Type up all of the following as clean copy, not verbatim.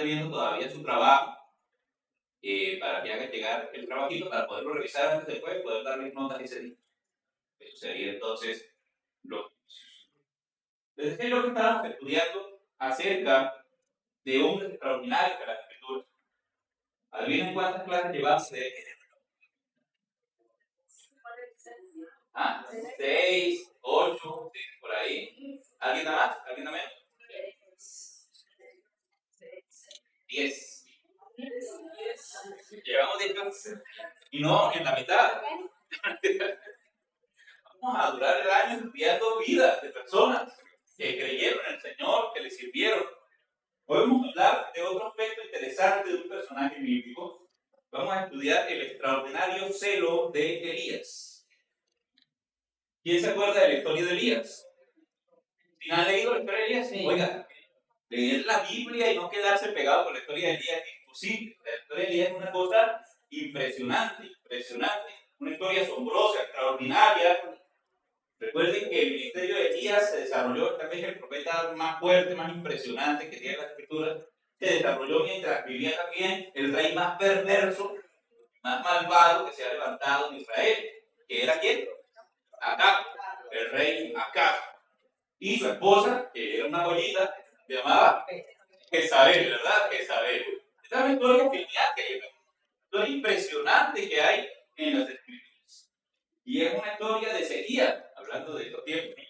viendo todavía su trabajo para que haga llegar el trabajito para poderlo revisar antes de después, poder darle notas ese día. Eso sería entonces lo. Desde lo que estábamos estudiando acerca de hombres extraordinarios de la escritura. ¿Adivinen cuántas clases llevamos de él? ¿Ah? 6, 8, por ahí. ¿Alguien más? ¿Alguien menos? 10. Llevamos 10 clases. Y no en la mitad. Vamos a durar el año estudiando vidas de personas que creyeron en el Señor, que le sirvieron. Hoy vamos a hablar de otro aspecto interesante de un personaje bíblico. Vamos a estudiar el extraordinario celo de Elías. ¿Quién se acuerda de la historia de Elías? ¿Si han leído la historia de Elías? Sí. Oiga, leer la Biblia y no quedarse pegado con la historia de Elías es imposible. La historia de Elías es una cosa impresionante. Una historia asombrosa, extraordinaria. Recuerden que el ministerio de Elías se desarrolló, tal vez el profeta más fuerte, más impresionante que tiene la escritura, se desarrolló mientras vivía también el rey más perverso, más malvado que se ha levantado en Israel, que era ¿quién? Acab, el rey Acab. Y su esposa, que era una joyita, se llamaba Jezabel, ¿verdad? Jezabel. Esta es una historia genial que hay, una historia impresionante que hay en las escrituras. Y es una historia de sequía, hablando de estos tiempos.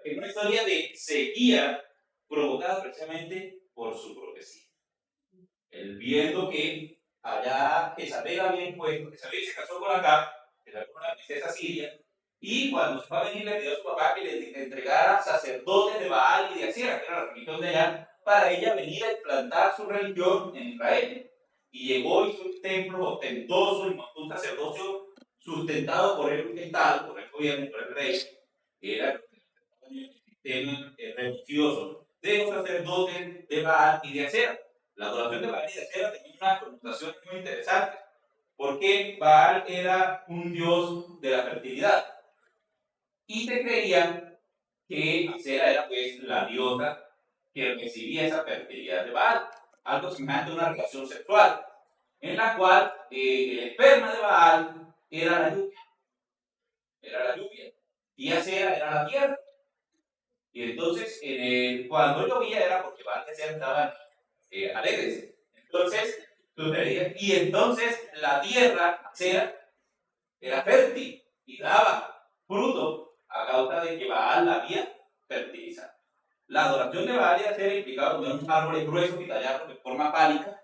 Es una historia de sequía provocada precisamente por su profecía. Él viendo que allá Jezabel había impuesto, Jezabel se casó con Acab, que era una princesa siria, y cuando se va a venir le pidió a su papá que le entregara sacerdotes de Baal y de Acera, que era la religión de allá, para ella venir a implantar su religión en Israel. Y llegó, hizo un templo ostentoso y montó un sacerdocio sustentado por el Estado, por el gobierno, por el rey, que era el sistema religioso de los sacerdotes de Baal y de Acera. La adoración de Baal y de Acera tenía una connotación muy interesante, porque Baal era un dios de la fertilidad y se creía que Acera era pues la diosa que recibía esa fertilidad de Baal, algo semejante a una relación sexual, en la cual el esperma de Baal era la lluvia, y Acera era la tierra. Y entonces, cuando llovía era porque Baal y Acera estaban alegres. Entonces, y entonces la tierra, Acera, era fértil y daba fruto a causa de que Baal la había fertilizado. La adoración de Baal y Acera implicaba poner unos árboles gruesos y tallarlos de forma pálica,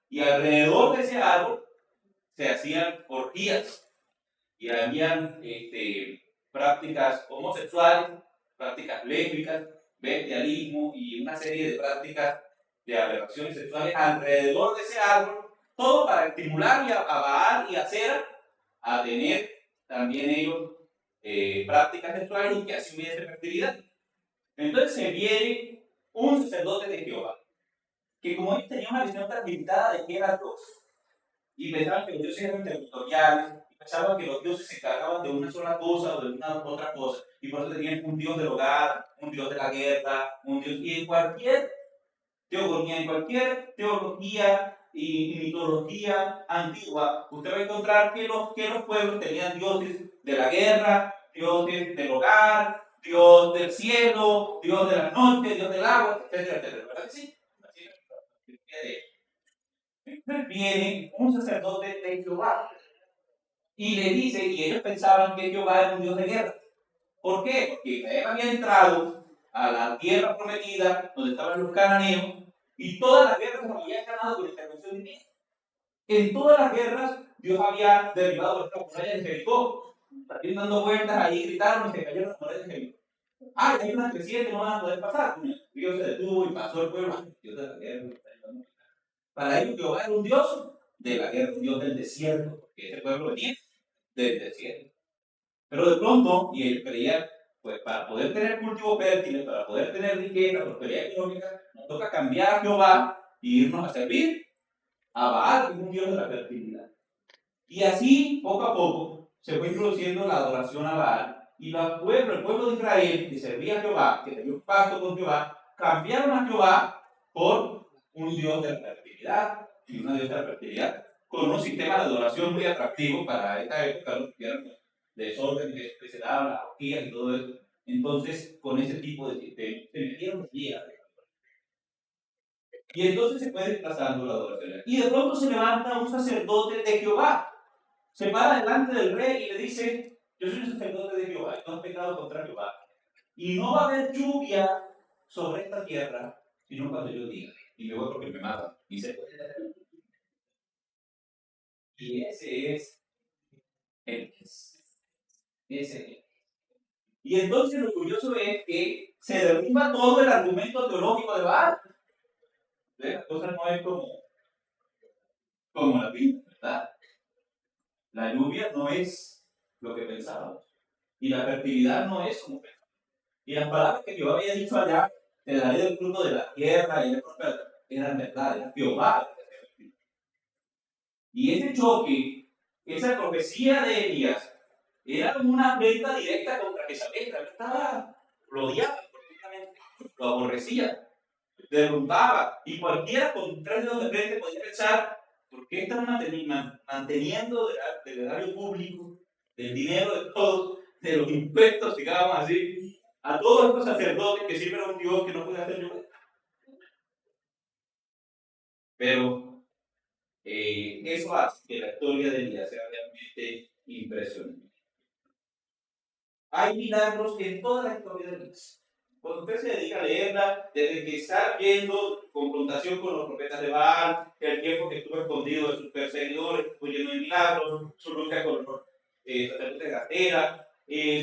y alrededor de ese árbol se hacían orgías y habían prácticas homosexuales, prácticas lésbicas, bestialismo y una serie de prácticas de aberraciones sexuales alrededor de ese árbol, todo para estimular a Baal y a Acera a tener también ellos prácticas sexuales y que así hubiese fertilidad. Entonces se viene un sacerdote de Jehová, que como ellos tenían una visión tan limitada de que era Dios, y pensaban que los dioses eran territoriales, y pensaban que los dioses se encargaban de una sola cosa o de una otra cosa, y por eso tenían un dios del hogar, un dios de la guerra, un dios, y en cualquier teogonía, en cualquier teología y mitología antigua, usted va a encontrar que los pueblos tenían dioses de la guerra, dioses del hogar, Dios del cielo, Dios de la noche, Dios del agua, etcétera, etcétera. ¿Verdad que sí? Así es. Entonces viene un sacerdote de Jehová y le dice, y ellos pensaban que Jehová era un Dios de guerra. ¿Por qué? Porque Israel había entrado a la tierra prometida donde estaban los cananeos y todas las guerras se habían ganado con intervención divina. En todas las guerras Dios había derribado las murallas de Jericó. Estaban dando vueltas ahí, gritaron y se cayeron las murallas de Jericó. Hay unas crecientes que no van a poder pasar. Dios se detuvo y pasó el pueblo. Dios de la guerra. Para ellos Jehová era un Dios de la guerra, un Dios del desierto, porque ese pueblo venía del desierto. Pero de pronto, y ellos creían, pues para poder tener cultivo fértil, para poder tener riqueza, prosperidad económica, nos toca cambiar a Jehová y irnos a servir a Baal, que es un Dios de la fertilidad. Y así, poco a poco, se fue introduciendo la adoración a Baal, y el pueblo de Israel, que servía a Jehová, que tenía un pacto con Jehová, cambiaron a Jehová por un dios de la fertilidad y una diosa de la fertilidad con unos sistemas de adoración muy atractivos para esta época, ¿no? Que eran desorden que se daban, las orgías y todo eso. Entonces, con ese tipo de sistemas, se metieron días. Y entonces se fue desplazando la adoración. Y de pronto se levanta un sacerdote de Jehová, se para delante del rey y le dice: yo soy un sacerdote de Jehová, y no has pecado contra Jehová. Y no va a haber lluvia sobre esta tierra, sino cuando yo diga. Y me voy porque me matan. Y ese es el ese. Y entonces lo curioso es que se derrumba todo el argumento teológico de Baal. La cosa no es como la Biblia, ¿verdad? La lluvia no es lo que pensábamos. Y la fertilidad no es como pensábamos. Y las palabras que Jehová había dicho allá, te daré del fruto de la tierra y eran verdad, era Jehová. Y ese choque, esa profecía de Elías, era una afrenta directa contra Jezabel. Él estaba, lo odiaba, lo aborrecía, derrumbaba. Y cualquiera con tres dedos de frente podía pensar: ¿por qué están manteniendo del erario público, del dinero de todos, de los impuestos, digamos así, a todos estos sacerdotes que sirven a un Dios que no puede hacer llover? Pero eso hace que la historia de Elías sea realmente impresionante. Hay milagros en toda la historia de Elías. Cuando usted se dedica a leerla, desde que está viendo confrontación con los profetas de Baal, el tiempo que estuvo escondido de sus perseguidores, estuvo lleno de milagros, su lucha con los sacerdotes de Gastera,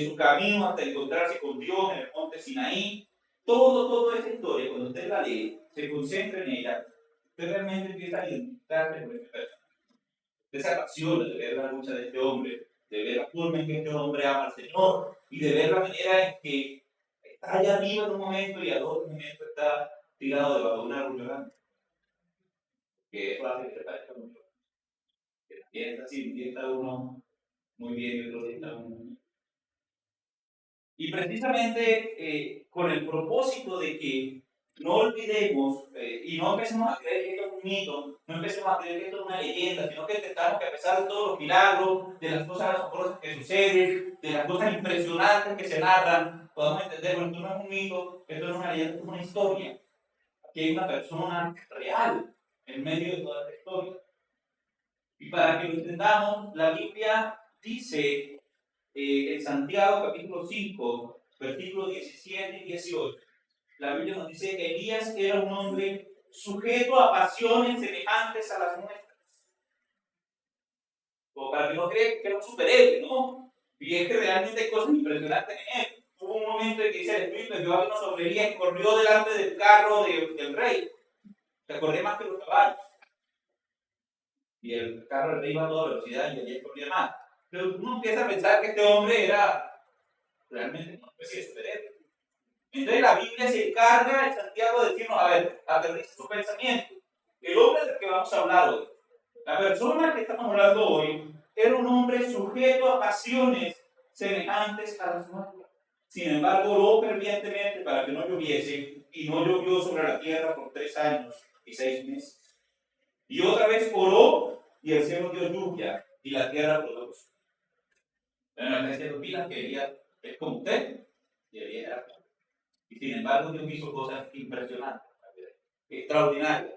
su camino hasta encontrarse con Dios en el monte Sinaí, toda esa historia, cuando usted la lee, se concentra en ella, usted realmente empieza a identificarse con ese personaje. Usted se apasiona de ver la lucha de este hombre, de ver la forma en que este hombre ama al Señor y de ver la manera en que está allá arriba en un momento y al otro momento está tirado debajo de una árbol grande. Que eso hace que se parezca mucho. Que también está así, un día está uno muy bien y otro día está uno muy bien. Y precisamente con el propósito de que no olvidemos y no empecemos a creer que esto es un mito, no empecemos a creer que esto es una leyenda, sino que entendamos que a pesar de todos los milagros, de las cosas asombrosas que suceden, de las cosas impresionantes que se narran, podamos entender: bueno, esto no es un mito, esto no es una leyenda, esto es una historia. Aquí hay una persona real en medio de toda esta historia. Y para que lo entendamos, la Biblia dice en Santiago capítulo 5, versículos 17 y 18, la Biblia nos dice que Elías era un hombre sujeto a pasiones semejantes a las nuestras. O para que no crean que era un superhéroe, ¿no? Y es que realmente hay cosas impresionantes en él. Hubo un momento en que dice el Espíritu de Jehová vino sobre Elías y corrió delante del carro del rey. Se corría más que los caballos. Y el carro del rey iba a toda velocidad y Elías corría más. Pero uno empieza a pensar que este hombre era realmente una especie de superhéroe. Entonces la Biblia se encarga en Santiago de decirnos: a ver, aterriza su pensamiento. El hombre del que vamos a hablar hoy, la persona que estamos hablando hoy, era un hombre sujeto a pasiones semejantes a las nuestras. Sin embargo, oró fervientemente para que no lloviese, y no llovió sobre la tierra por 3 años y 6 meses. Y otra vez oró, y el cielo dio lluvia, y la tierra produjo. Bueno, está diciendo: pilas, que Elías es como usted, y Elías era. Y sin embargo, Dios hizo cosas impresionantes, extraordinarias.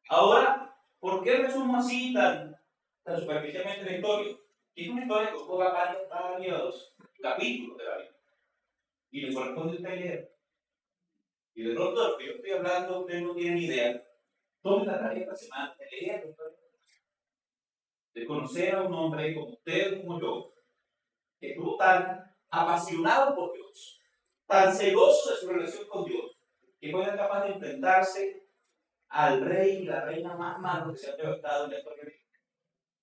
Ahora, ¿por qué resumo así tan superficialmente la historia? Es una historia que ocupa varios capítulos de la Biblia. Y le corresponde a usted leer. Y de pronto, de lo que yo estoy hablando, usted no tiene ni idea. Tome la tarea esta semana de leer la historia. De conocer a un hombre como usted, como yo, que estuvo tan apasionado por Dios, tan celoso de su relación con Dios, que fue capaz de enfrentarse al rey y la reina más malos que se han levantado en la historia.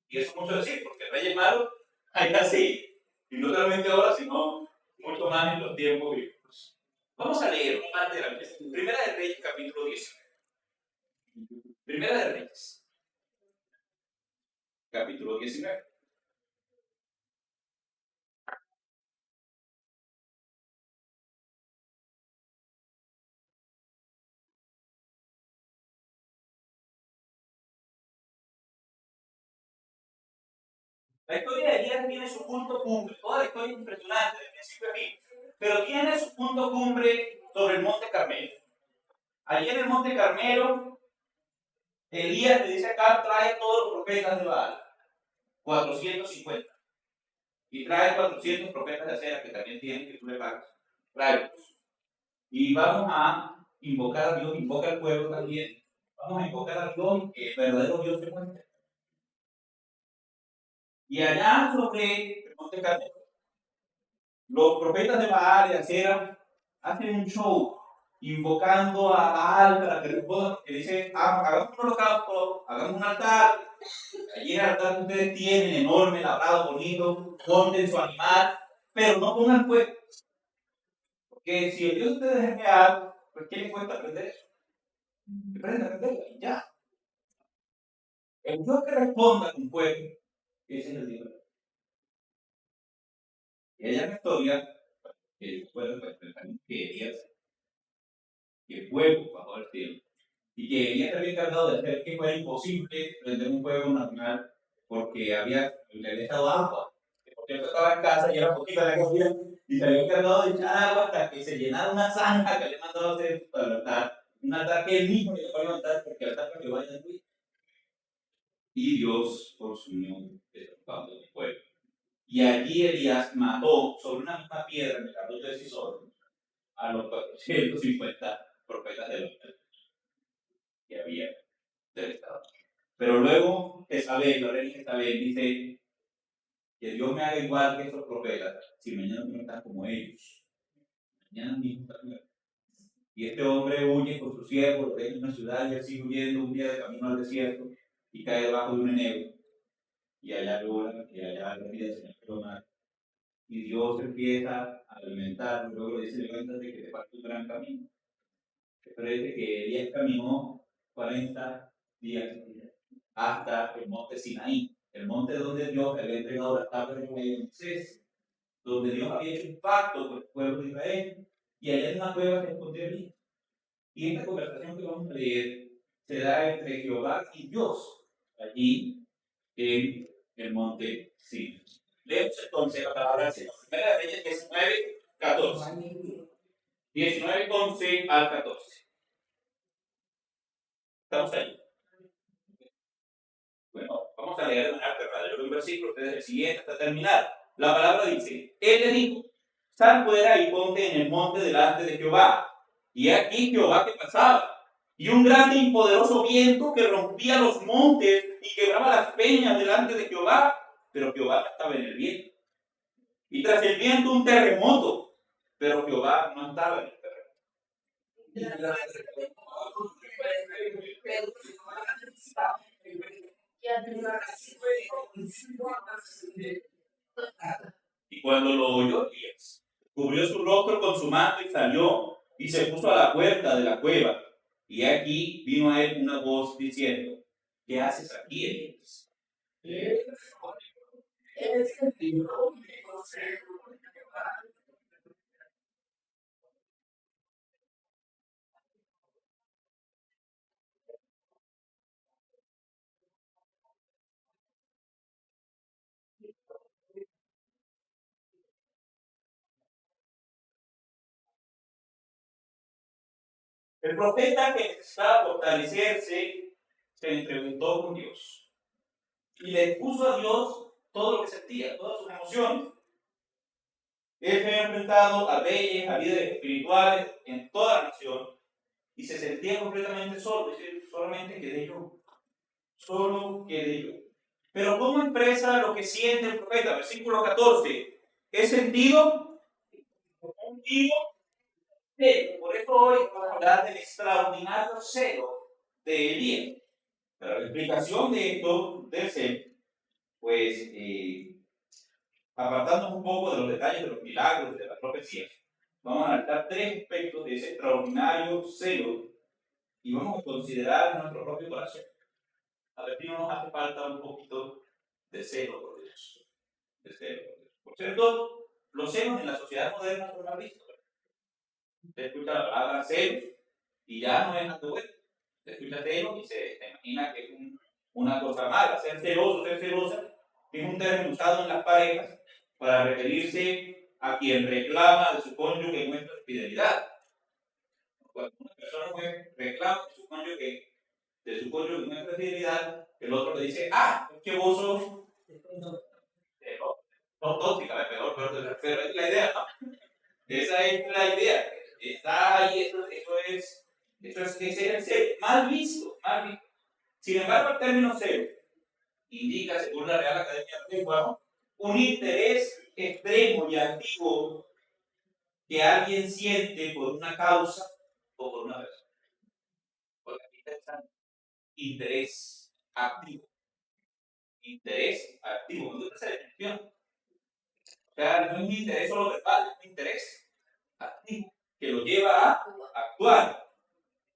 Y eso es mucho decir, porque el rey es malo, hay así, y no solamente ahora, sino mucho más en los tiempos bíblicos. Vamos a leer una parte de la Biblia. Primera de Reyes, capítulo 10. Primera de Reyes, capítulo 19. La historia de Elías tiene su punto cumbre. Toda la historia es impresionante, de principio a fin. Pero tiene su punto cumbre sobre el Monte Carmelo. Allí en el Monte Carmelo, Elías le dice acá, trae a todos los profetas de Baal, 450. Y trae 400 profetas de acera que también tienen que tú le pagas. Tráelos. Y vamos a invocar a Dios, invoca al pueblo también. Vamos a invocar a Dios, que el verdadero Dios se muestre. Y allá sobre el Monte Carmelo, los profetas de Baal y de Acera hacen un show invocando a Baal para que responda, porque dice, hagamos un holocausto, hagamos un altar, allí en el altar que ustedes tienen, enorme, labrado, bonito, ponten su animal, pero no pongan fuego. Porque si el Dios de ustedes es real, pues ¿qué le cuesta aprender eso? Que aprenda a aprenderlo y ya. El Dios que responda con fuego, ese es el Dios. Y allá en la historia, el pueblo que Elías, que el fuego bajó del cielo, y que Elías había encargado de hacer que fuera imposible prender un fuego natural porque le había echado agua. Que por cierto estaba en casa y era poquita la comida, y se había encargado de echar agua hasta que se llenara una zanja que le mandaba a hacer para el altar, un altar que él mismo le fue a levantar porque el altar que vaya a Luis. Y Dios consumió el campamento del pueblo. Y allí Elías mató sobre una misma piedra en el arroyo de Sisor a los 450 profetas de los que había del Estado. Pero luego Jezabel, la reina Jezabel, dice que Dios me haga igual que estos profetas, si mañana no están como ellos. Mañana mismo están. Y este hombre huye con su siervo, lo deja en una ciudad y él sigue huyendo un día de camino al desierto y cae debajo de un enebro. Y allá llora, y allá le pide al Señor que lo mate. Y Dios empieza a alimentarlo, luego le dice, levántate que te falta un gran camino. Pero dice que Elías caminó 40 días hasta el monte Sinaí, el monte donde Dios le había entregado las tablas de Moisés, donde Dios había hecho un pacto con el pueblo de Israel, y allá en una cueva se escondió Elías. Y esta conversación que vamos a leer se da entre Jehová y Dios, allí en el monte Sinaí. Leemos entonces la palabra del Señor. Primera de Reyes 19, 14. 19, 11 al 14. Estamos ahí. Bueno, vamos a leer de manera cerrada. Yo leo un versículo, ustedes el siguiente hasta terminar. La palabra dice, él le dijo, sal fuera y ponte en el monte delante de Jehová. Y aquí Jehová que pasaba. Y un grande y poderoso viento que rompía los montes y quebraba las peñas delante de Jehová. Pero Jehová no estaba en el viento. Y tras el viento un terremoto. Pero Jehová no estaba en el terremoto. Y cuando lo oyó Elías, cubrió su rostro con su manto y salió y se puso a la puerta de la cueva. Y aquí vino a él una voz diciendo, ¿qué haces aquí, Elías? El profeta que necesitaba fortalecerse se entrevistó con Dios y le expuso a Dios todo lo que sentía, todas sus emociones. Él se había enfrentado a reyes, a líderes espirituales en toda la nación y se sentía completamente solo. Dice, solamente quedé yo. Solo quedé yo. Pero ¿cómo expresa lo que siente el profeta? Versículo 14. He sentido un vivo celo. Por eso hoy vamos a hablar del extraordinario celo de Elías. Pero la explicación de esto debe ser, pues, apartándonos un poco de los detalles de los milagros, de las profecías, vamos a analizar tres aspectos de ese extraordinario celo y vamos a considerar nuestro propio corazón. A ver si no nos hace falta un poquito de celo por Dios. De celo por Dios. Por cierto, los celos en la sociedad moderna son mal vistos. Usted escucha la palabra celos y ya no es algo bueno. Usted escucha celos y se imagina que es una cosa mala. Ser celoso, ser celosa, que es un término usado en las parejas para referirse a quien reclama de su cónyuge muestra fidelidad. Cuando una persona reclama de su cónyuge muestra fidelidad, el otro le dice, es que vos sos no tóxica, pero es la idea, ¿no? Esa es la idea. Está ahí, eso es el celo, mal visto, mal visto. Sin embargo, el término celo indica, según la Real Academia de la Lengua, un interés extremo y activo que alguien siente por una causa o por una persona. Porque aquí está interés activo. Interés activo. ¿Me gusta esa definición? O sea, no es un interés solo verbal, es un interés activo que lo lleva a actuar.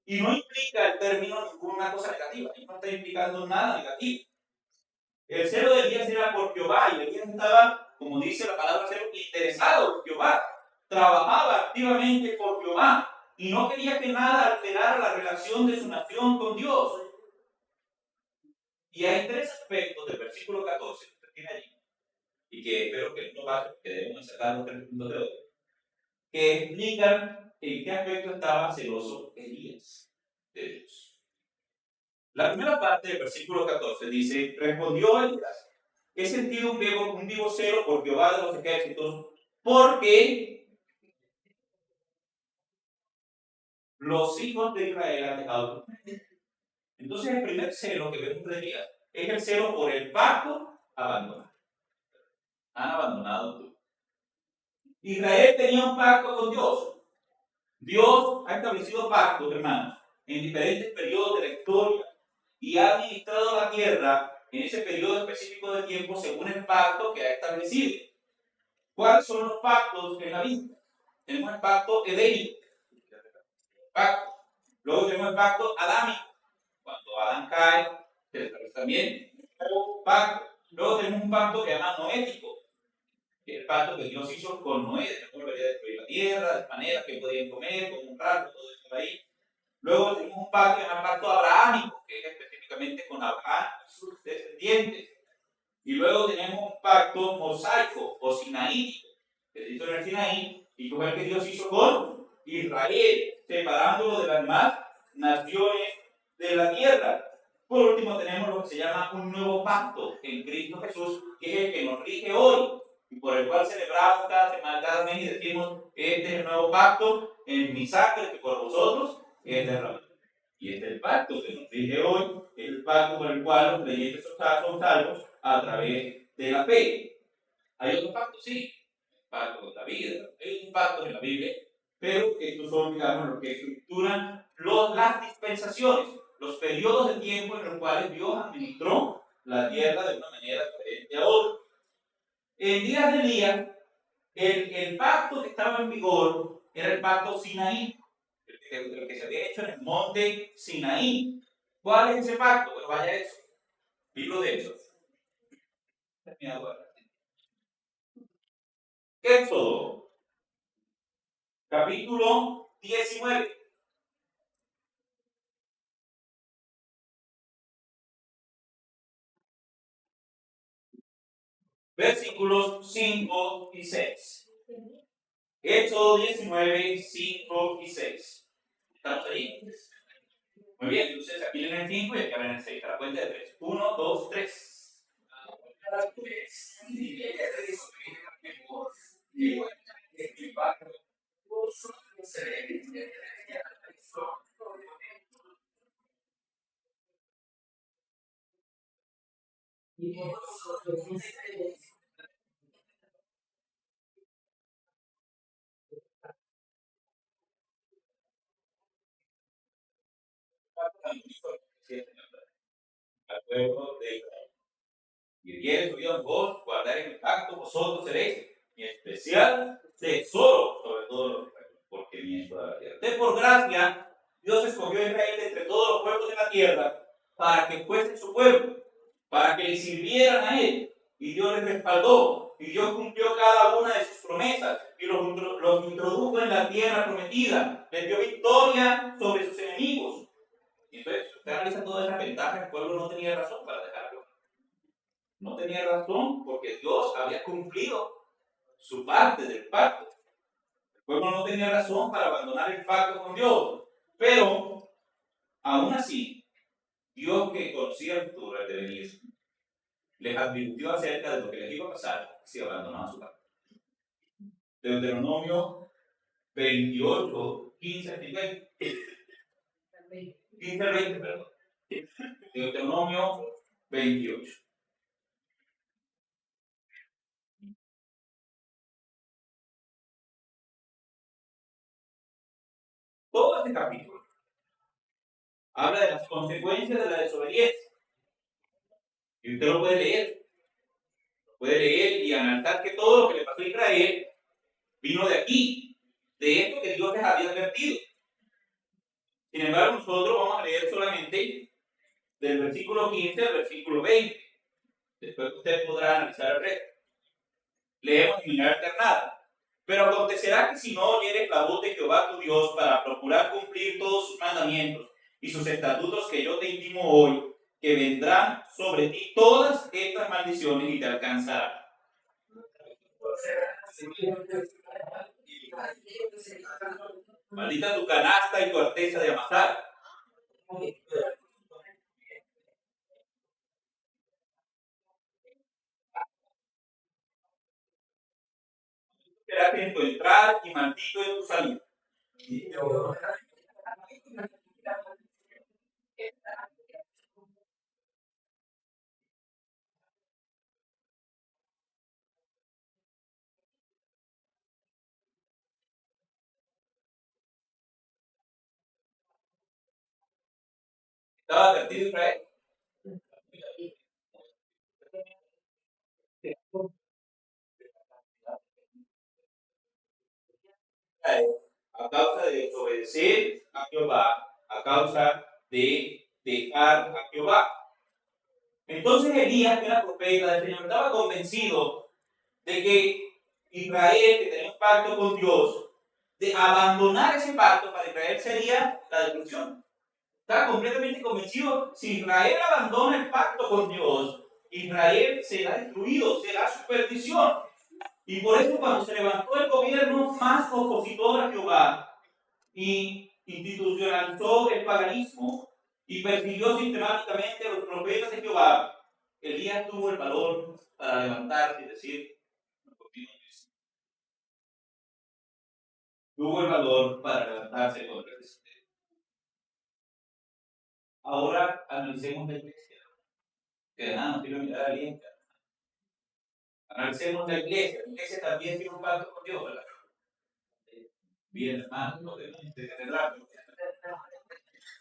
Y no implica el término ninguna cosa negativa, no está implicando nada negativo. El celo de Elías era por Jehová, y Elías estaba, como dice la palabra celo, interesado por Jehová. Trabajaba activamente por Jehová y no quería que nada alterara la relación de su nación con Dios. Y hay tres aspectos del versículo 14 que usted tiene allí, y que espero que no pase, porque debemos sacar los 3 puntos de hoy, que explican en qué aspecto estaba celoso Elías de Dios. La primera parte del versículo 14 dice, respondió Elías, he sentido un vivo celo por Jehová de los ejércitos, porque los hijos de Israel han dejado. Entonces el primer celo que vemos de Elías es el celo por el pacto abandonado. Han abandonado tú. Israel tenía un pacto con Dios. Dios ha establecido pactos, hermanos, en diferentes periodos de la historia y ha administrado la tierra en ese periodo específico de tiempo según el pacto que ha establecido. ¿Cuáles son los pactos en la Biblia? Tenemos el pacto edénico, luego tenemos el pacto adámico, cuando Adán cae, se establece también un pacto. Luego tenemos un pacto que se llama noético, que es el pacto que Dios hizo con Noé, de cómo debería destruir la tierra, de manera que podían comer, como un rato, todo eso ahí. Luego tenemos un pacto que se llama el pacto abrahámico, que es específicamente con Abraham y sus descendientes. Y luego tenemos un pacto mosaico o sinaítico, que se hizo en el Sinaí, y que fue el que Dios hizo con Israel, separándolo de las demás naciones de la tierra. Por último, tenemos lo que se llama un nuevo pacto en Cristo Jesús, que es el que nos rige hoy, y por el cual celebramos cada semana, cada mes, y decimos, este es el nuevo pacto en mi sangre, que por vosotros es derramado. Y este es el pacto que nos rige hoy, es el pacto por el cual los creyentes son salvos a través de la fe. ¿Hay otro pacto? Sí. Pacto con David, hay un pacto en la Biblia, pero estos son, digamos, los que estructuran las dispensaciones, los periodos de tiempo en los cuales Dios administró la tierra de una manera diferente a otra. En días de Elías, el pacto que estaba en vigor era el pacto Sinaí, el que se había hecho en el monte Sinaí. ¿Cuál es ese pacto? Bueno, vaya eso. Libro de Hechos. Éxodo, capítulo 19. Versículos 5 y 6. Éxodo 19, 5 y 6. ¿Estamos ahí? Muy bien, entonces aquí en el 5 y acá en el 6. A la cuenta de 3. 1, 2, 3. Acuerdo de Israel. Y viene su Dios vos, guardar en el pacto, vosotros seréis mi especial tesoro sobre todos los pueblos, porque mi es toda la tierra. Entonces, por gracia, Dios escogió a Israel entre todos los pueblos de la tierra para que fuese su pueblo, para que le sirvieran a él. Y Dios les respaldó, y Dios cumplió cada una de sus promesas, y los introdujo en la tierra prometida, les dio victoria sobre sus enemigos. Y entonces, si usted analiza todas esas ventajas, el pueblo no tenía razón para dejarlo. No tenía razón porque Dios había cumplido su parte del pacto. El pueblo no tenía razón para abandonar el pacto con Dios. Pero, aún así, Dios, que conocía el futuro al devenir, les advirtió acerca de lo que les iba a pasar si abandonaban su pacto. Deuteronomio 28, 15 al 20. 15 al 20, perdón. Deuteronomio 28. Todo este capítulo habla de las consecuencias de la desobediencia. Y usted lo puede leer. Lo puede leer y analizar que todo lo que le pasó a Israel vino de aquí, de esto que Dios les había advertido. Sin embargo, nosotros vamos a leer solamente del versículo 15 al versículo 20. Después usted podrá analizar el resto. Leemos en manera alternada. Pero acontecerá que si no oyeres la voz de Jehová tu Dios para procurar cumplir todos sus mandamientos y sus estatutos que yo te intimo hoy, que vendrán sobre ti todas estas maldiciones y te alcanzarán. Maldita tu canasta y tu arteza de amasar. Serás en tu entrar y maldito en tu salida. ¿Estaba advertido Israel? A causa de desobedecer a Jehová, a causa de dejar a Jehová. Entonces Elías, que era profeta del Señor, estaba convencido de que Israel, que tenía un pacto con Dios, de abandonar ese pacto para Israel sería la destrucción. Estaba completamente convencido, si Israel abandona el pacto con Dios, Israel será destruido, será su perdición. Y por eso cuando se levantó el gobierno más opositor a Jehová y institucionalizó el paganismo y persiguió sistemáticamente a los profetas de Jehová, Elías tuvo el valor para levantarse y decir, tuvo el valor para levantarse contra el sistema. Ahora analicemos la iglesia, que de nada nos sirve mirar al Inca. Analicemos la iglesia también tiene un pacto con Dios, ¿verdad? Bien, hermano, no debemos de tenerla.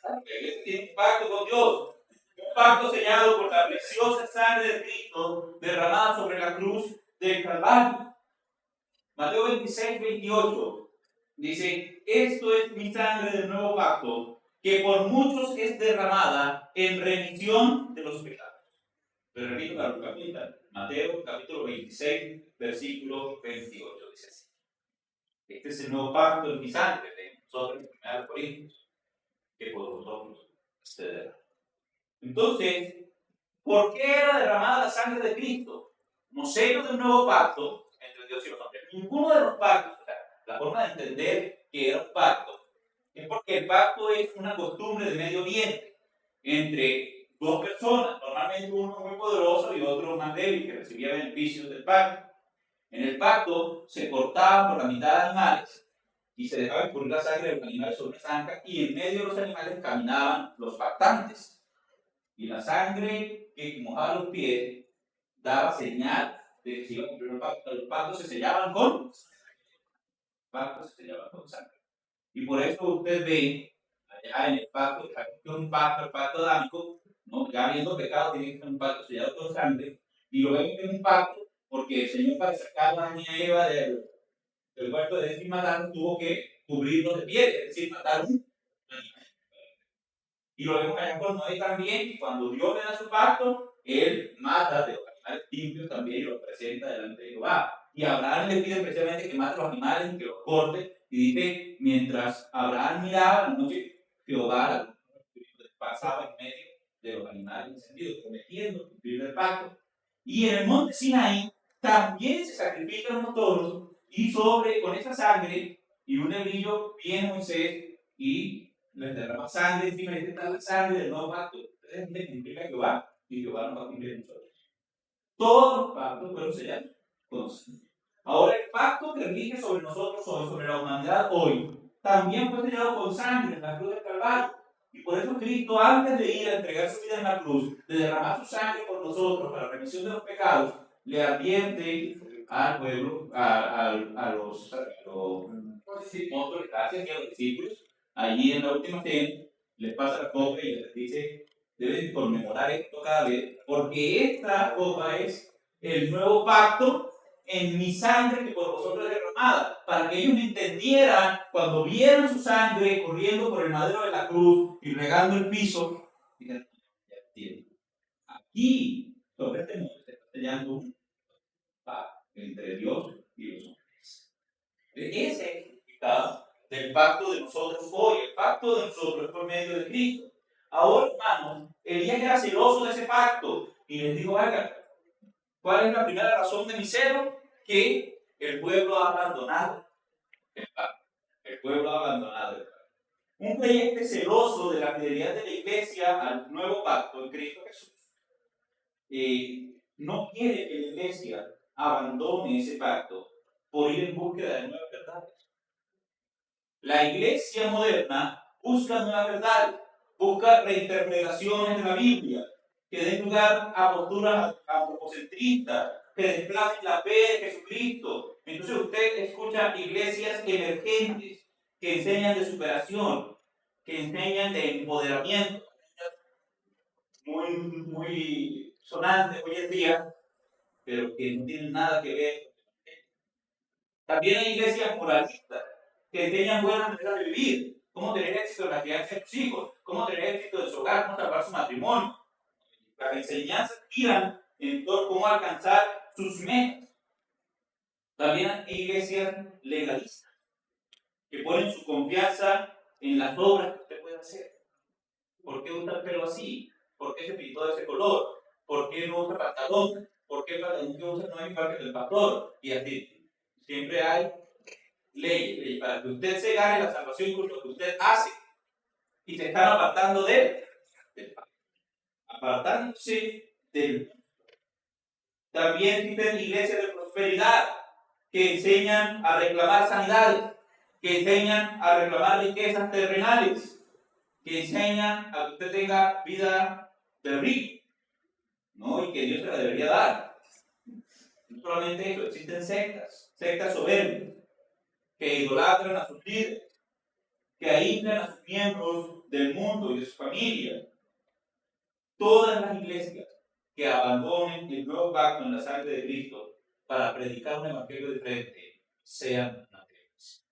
La iglesia tiene un pacto con Dios, un pacto sellado por la preciosa sangre de Cristo derramada sobre la cruz del Calvario. Mateo 26, 28 dice: esto es mi sangre del nuevo pacto, que por muchos es derramada en remisión de los pecados. Pero repito la capítulo, Mateo capítulo 26, versículo 28, dice así: este es el nuevo pacto en mi sangre, de nosotros en 1 Corintios, que por vosotros se derrama. Entonces, ¿por qué era derramada la sangre de Cristo? Como sello de un nuevo pacto entre Dios y los hombres. Ninguno de los pactos, o sea, la forma de entender que era un pacto, es porque el pacto es una costumbre de medio oriente entre dos personas, normalmente uno muy poderoso y otro más débil, que recibía beneficios del pacto. En el pacto se cortaban por la mitad animales y se dejaba escurrir la sangre de los animales sobre una zanja, y en medio de los animales caminaban los pactantes. Y la sangre que mojaba los pies daba señal de que se iba a cumplir el pacto. Los pactos se sellaban con sangre. Y por eso usted ve allá en el pacto, que es un pacto, el pacto adámico, ¿no? Ya habiendo pecado, tiene que ser un pacto sellado con sangre. Y lo vemos que es un pacto porque el Señor, para sacar a la niña Eva del huerto de Edén sin matar, tuvo que cubrirlo de piel, es decir, matar un animal. Y lo vemos allá con Noé también, que cuando Dios le da su pacto, él mata de los animales limpios también y los presenta delante de Jehová. Y a Abraham le pide precisamente que mate los animales y que los corte. Y dice, mientras Abraham miraba la noche, Jehová pasaba en medio de los animales encendidos, prometiendo cumplir el pacto. Y en el monte Sinaí también se sacrifican unos toros y con esa sangre y un lebrillo viene Moisés y les derrama sangre encima de esta sangre del nuevo pacto. Ustedes deben cumplir a Jehová y Jehová nos va a cumplir a nosotros. Todos los pactos fueron sellados con sangre. Ahora el pacto que rige sobre nosotros hoy, sobre la humanidad hoy, también fue sellado con sangre en la cruz del Calvario. Y por eso Cristo, antes de ir a entregar su vida en la cruz, de derramar su sangre por nosotros para la remisión de los pecados, le advierte al pueblo, a los apóstoles, gracias, y a los discípulos, allí en la última cena, les pasa la copa y les dice, deben conmemorar esto cada vez, porque esta copa es el nuevo pacto en mi sangre que por vosotros es derramada, para que ellos entendieran cuando vieran su sangre corriendo por el madero de la cruz y regando el piso, digan, ya entiendo. Aquí, sobre este mundo, se está sellando un pacto entre Dios y los hombres. Ese es el significado del pacto de nosotros hoy. El pacto de nosotros es por medio de Cristo. Ahora, hermanos, Elías era celoso de ese pacto y les dijo, hagan. ¿Cuál es la primera razón de mi celo? Que el pueblo ha abandonado el pacto. El pueblo ha abandonado el pacto. Un creyente celoso de la fidelidad de la iglesia al nuevo pacto en Cristo Jesús no quiere que la iglesia abandone ese pacto por ir en búsqueda de nuevas verdades. La iglesia moderna busca nuevas verdades, busca reinterpretaciones de la Biblia, que den lugar a posturas antropocentristas, que desplacen la fe de Jesucristo. Entonces usted escucha iglesias emergentes que enseñan de superación, que enseñan de empoderamiento, muy sonantes hoy en día, pero que no tienen nada que ver. También hay iglesias moralistas que enseñan buenas maneras de vivir, cómo tener éxito en la crianza de sus hijos, cómo tener éxito en su hogar, cómo salvar su matrimonio. Las enseñanzas giran en torno a cómo alcanzar sus metas. También hay iglesias legalistas que ponen su confianza en las obras que usted puede hacer. ¿Por qué usa el pelo así? ¿Por qué se pintó de ese color? ¿Por qué no usa pantalón? ¿Por qué el pantalón que usa no es igual que el del pastor? Y así. Siempre hay leyes para que usted se gane la salvación con lo que usted hace. Y se están apartando de él. Apartándose del mundo. También existen iglesias de prosperidad que enseñan a reclamar sanidades, que enseñan a reclamar riquezas terrenales, que enseñan a que usted tenga vida de rico, ¿no? Y que Dios se la debería dar. No solamente eso, existen sectas soberbias, que idolatran a sus líderes, que aíslan a sus miembros del mundo y de su familia. Todas las iglesias que abandonen el nuevo pacto en la sangre de Cristo para predicar un evangelio diferente sean anatemadas.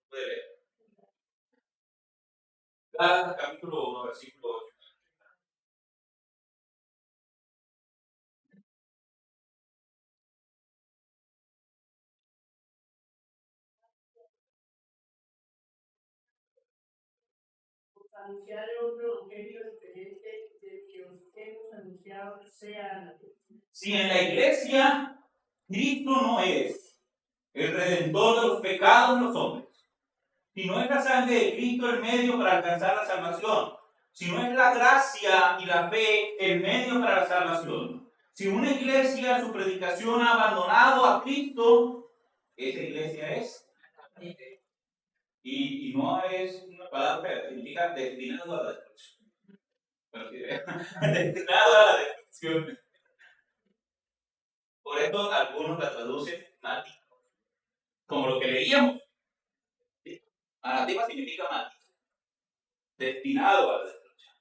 Puede leer. Gálatas capítulo 1, versículo 8. Anunciar otro evangelio diferente del que os hemos anunciado sea. Si en la iglesia Cristo no es el redentor de los pecados de los hombres, si no es la sangre de Cristo el medio para alcanzar la salvación, si no es la gracia y la fe el medio para la salvación, si una iglesia su predicación ha abandonado a Cristo, esa iglesia es. Y no es una palabra que significa destinado a la destrucción. Destinado a la destrucción. Por eso algunos la traducen maldito. Como lo que leíamos. Anatema significa maldito. Destinado a la destrucción.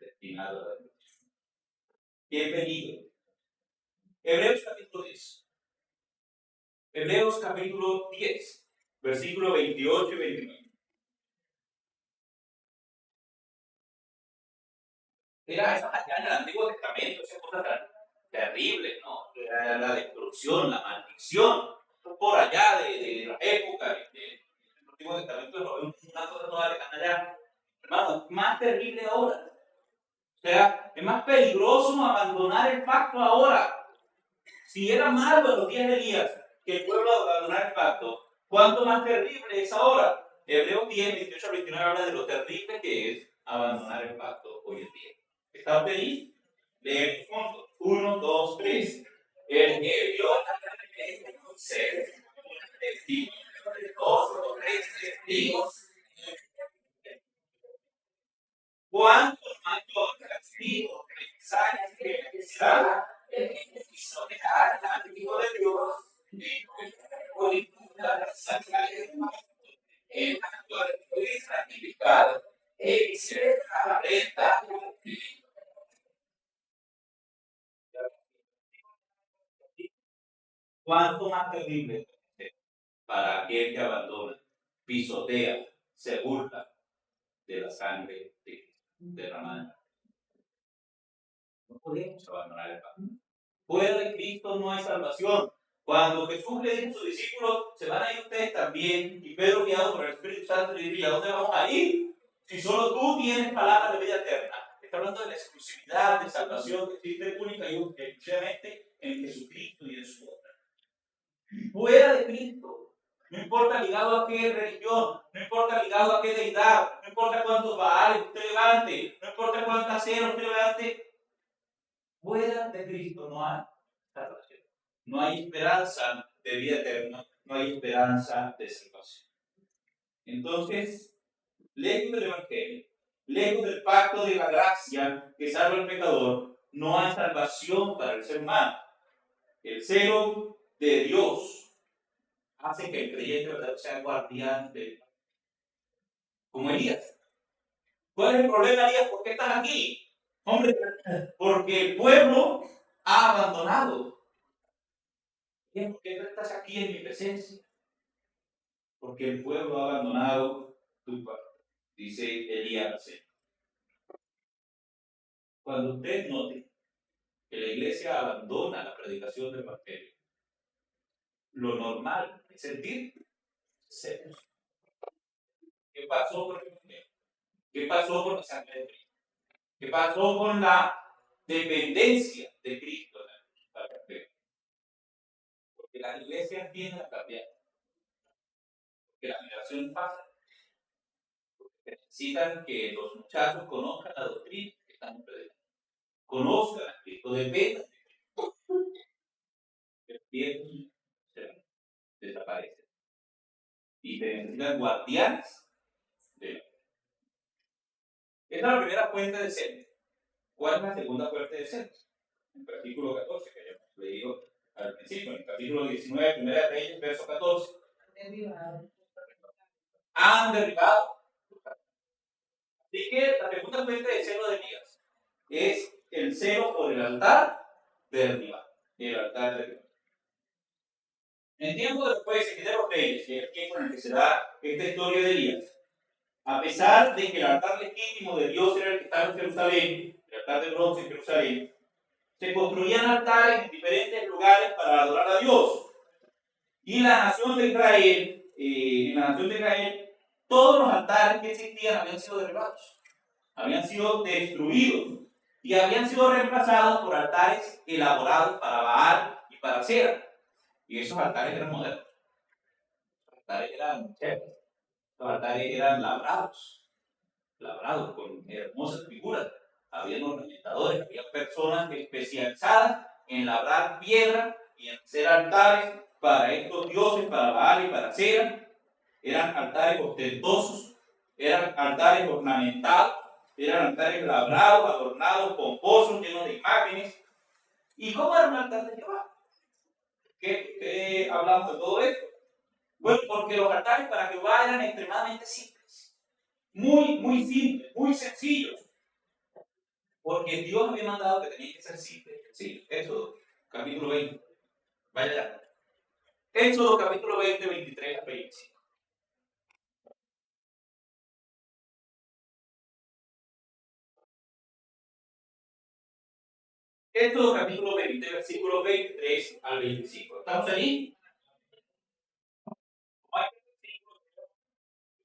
Destinado a la destrucción. Qué peligro. Hebreos capítulo 10. Hebreos capítulo 10, versículo 28 y 29. Era esa allá en el Antiguo Testamento, esa cosa tan terrible, ¿no? Era la destrucción, la maldición. Por allá de la época del Antiguo Testamento lo vemos una cosa no vale allá. Hermano, es más terrible ahora. O sea, es más peligroso abandonar el pacto ahora. Si era malo en los días de Elías que el pueblo abandonara el pacto, ¿cuánto más terrible es ahora? Hebreos 10, 28 al 29 habla de lo terrible que es abandonar el pacto hoy en día. ¿Está usted ahí? Leemos juntos. 1, 2, 3. El que vio testigos, dos o tres testigos. ¿Cuántos mayores castigos necesarios que necesidad quiso dejar al Hijo de Dios por imputar la sangre en la cual fue santificado y se aparenta ¿cuánto más terrible para aquel que abandona, pisotea, se burla de la sangre derramada? No podemos abandonar el pacto. Fuera de Cristo no hay salvación. Cuando Jesús le dijo a sus discípulos, se van a ir ustedes también, y Pedro, guiado por el Espíritu Santo, le diría, ¿a dónde vamos a ir? Si solo tú tienes palabras de vida eterna. Está hablando de la exclusividad de salvación que existe única y exclusivamente en Jesucristo y en su obra. Fuera de Cristo, no importa ligado a qué religión, no importa ligado a qué deidad, no importa cuántos baales usted levante, no importa cuántas ceras usted levante, fuera de Cristo no hay salvación. No hay esperanza de vida eterna, no hay esperanza de salvación. Entonces, lejos del Evangelio, lejos del pacto de la gracia que salva al pecador, no hay salvación para el ser humano. El celo de Dios hace que el creyente verdadero sea guardián de pacto. Como Elías. ¿Cuál es el problema, Elías? ¿Por qué estás aquí? Hombre, porque el pueblo ha abandonado. ¿Por qué tú estás aquí en mi presencia? Porque el pueblo ha abandonado tu pacto, dice Elías. Cuando usted note que la iglesia abandona la predicación del evangelio, lo normal es sentir celos. ¿Qué pasó con el evangelio? ¿Qué pasó con la sangre de Cristo? ¿Qué pasó con la dependencia de Cristo para la fe? Porque las iglesias tienden a cambiar. Porque la generación pasa. Porque necesitan que los muchachos conozcan la doctrina que estamos predicando. Conozcan a Cristo, dependan de Cristo. Que los viejos desaparecen. Y se necesitan guardianes de la fe. Esta es la primera fuente de sed. ¿Cuál es la segunda fuente de sed? En el versículo 14, que hayamos leído al principio, en el capítulo 19, Primera de Reyes, verso 14. Han derribado. Así que la segunda fuente de celo de Elías es el celo por el altar derribado. El altar derribado. En tiempo después de los reyes, que es el tiempo en el que se da esta historia de Elías, a pesar de que el altar legítimo de Dios era el que estaba en Jerusalén, el altar de bronce en Jerusalén, se construían altares en diferentes lugares para adorar a Dios. Y la nación de Israel, todos los altares que existían habían sido derribados, habían sido destruidos y habían sido reemplazados por altares elaborados para Baal y para Acera. Y esos altares eran modernos. Los altares eran chéveres. Los altares eran labrados con hermosas figuras. Había ornamentadores, había personas especializadas en labrar piedra y en hacer altares para estos dioses, para Baal y para Acera. Eran altares ostentosos, eran altares ornamentados, eran altares labrados, adornados, pomposos, llenos de imágenes. ¿Y cómo era un altar de Jehová? ¿Qué hablamos de todo esto? Bueno, porque los altares para Jehová eran extremadamente simples, muy simples, muy sencillos, porque Dios había mandado que tenían que ser simples. Sí, Éxodo capítulo 20. Vaya allá. Éxodo capítulo 20, 23 a 25. Éxodo capítulo 20, versículos 23 al 25. ¿Estamos ahí?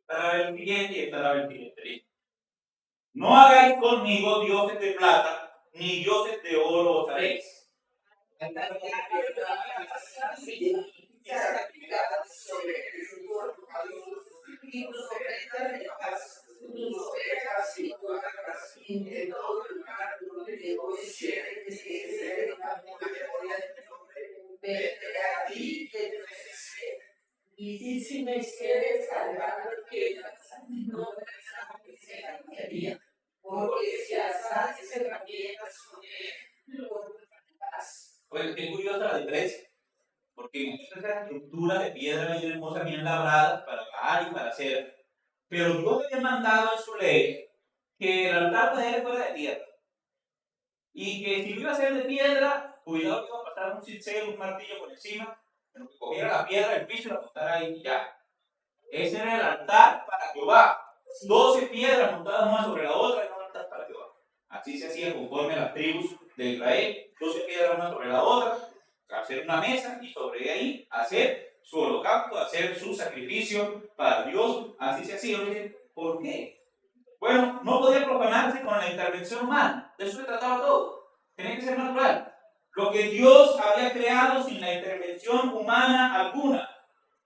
Esta la ve el siguiente y esta la ve el siguiente. No hagáis conmigo dioses de plata, ni dioses de oro os haréis. Y si me quieres salvar, que no porque si asas herramientas con él, Oye, qué curiosa la diferencia, porque esa estructura de piedra bien hermosa, bien labrada para pagar y para hacer, pero Dios había mandado en su ley que el altar de él fuera de piedra, y que si iba a ser de piedra, cuidado que iba a pasar un cincel, un martillo por encima, pero que cogiera la piedra del piso y la pusiera ahí y ya. Ese era el altar para Jehová. 12 piedras montadas una sobre la otra era un altar para Jehová. Así se hacía conforme a las tribus de Israel. 12 piedras una sobre la otra, hacer una mesa y sobre ahí hacer su holocausto, hacer su sacrificio para Dios. Así se hacía. ¿Por qué? Bueno, no podía profanarse con la intervención humana. De eso se trataba todo. Tenía que ser natural. Lo que Dios había creado sin la intervención humana alguna.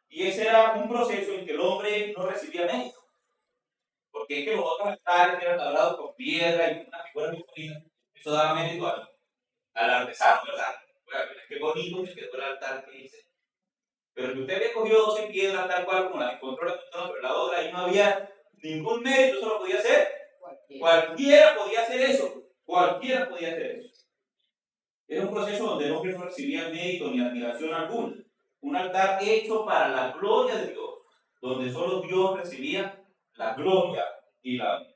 Y ese era un proceso en que el hombre no recibía mérito. Porque es que los otros altares eran labrados con piedra y una figura muy bonita. Eso daba mérito al artesano, ¿verdad? Bueno, qué bonito me quedó el altar que hice. Pero que usted había cogido 12 piedras tal cual como las encontró la persona sobre la otra y no había ningún mérito, eso lo podía hacer. Cualquiera podía hacer eso. Cualquiera podía hacer eso. Era un proceso donde el hombre no recibía mérito ni admiración alguna. Un altar hecho para la gloria de Dios, donde solo Dios recibía la gloria y la honra.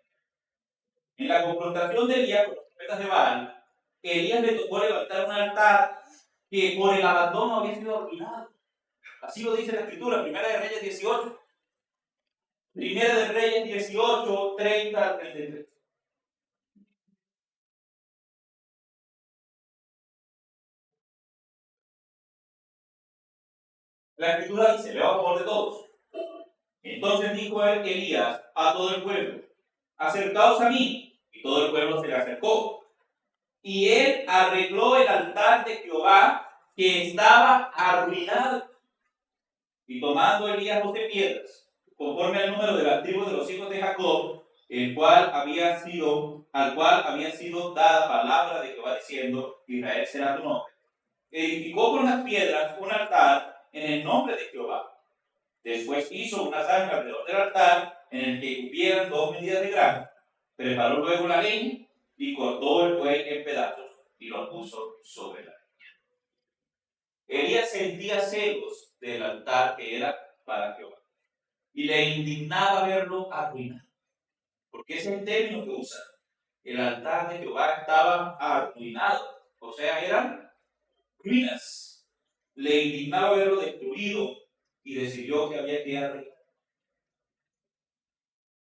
En la confrontación de Elías con los profetas de Baal, Elías le tocó levantar un altar que por el abandono había sido arruinado. Así lo dice la Escritura, Primera de Reyes 18. Primera de Reyes 18, 30 al 33. La Escritura dice, leo a favor de todos. Entonces dijo Elías a todo el pueblo, acercaos a mí. Y todo el pueblo se le acercó. Y él arregló el altar de Jehová que estaba arruinado. Y tomando Elías 12 piedras, conforme al número de las tribus de los hijos de Jacob, al cual había sido dada palabra de Jehová diciendo, Israel será tu nombre. Edificó con las piedras un altar en el nombre de Jehová. Después hizo una zanja alrededor del altar en el que cupieran 2 medidas de grano. Preparó luego la leña y cortó el buey en pedazos y lo puso sobre la leña. Elías sentía celos del altar que era para Jehová y le indignaba verlo arruinado, porque ese es el término que usa. El altar de Jehová estaba arruinado, o sea, eran ruinas. Le indignaba verlo destruido y decidió que había que arreglar.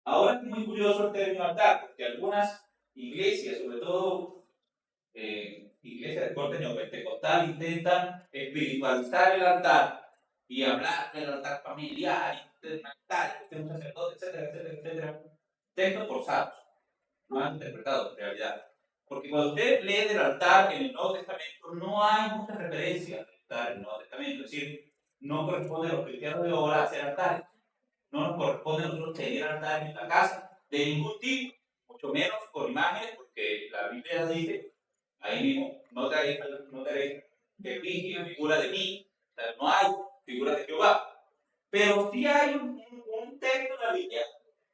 Ahora es muy curioso el término altar, porque algunas iglesias, sobre todo iglesias de corte neopentecostal, intentan espiritualizar el altar y hablar del altar familiar, y del altar, de un sacerdote, etcétera, etcétera, etcétera. Textos forzados, lo han interpretado en realidad. Porque cuando usted lee del altar en el Nuevo Testamento, no hay mucha referencia al altar en el Nuevo Testamento. Es decir, no corresponde a los cristianos de ahora hacer altares. No nos corresponde a nosotros tener altares en la casa, de ningún tipo, mucho menos con imágenes, porque la Biblia dice, ahí mismo, no te haréis que finge figura de mí, o sea, no hay figura de Jehová. Pero sí hay un texto en la Biblia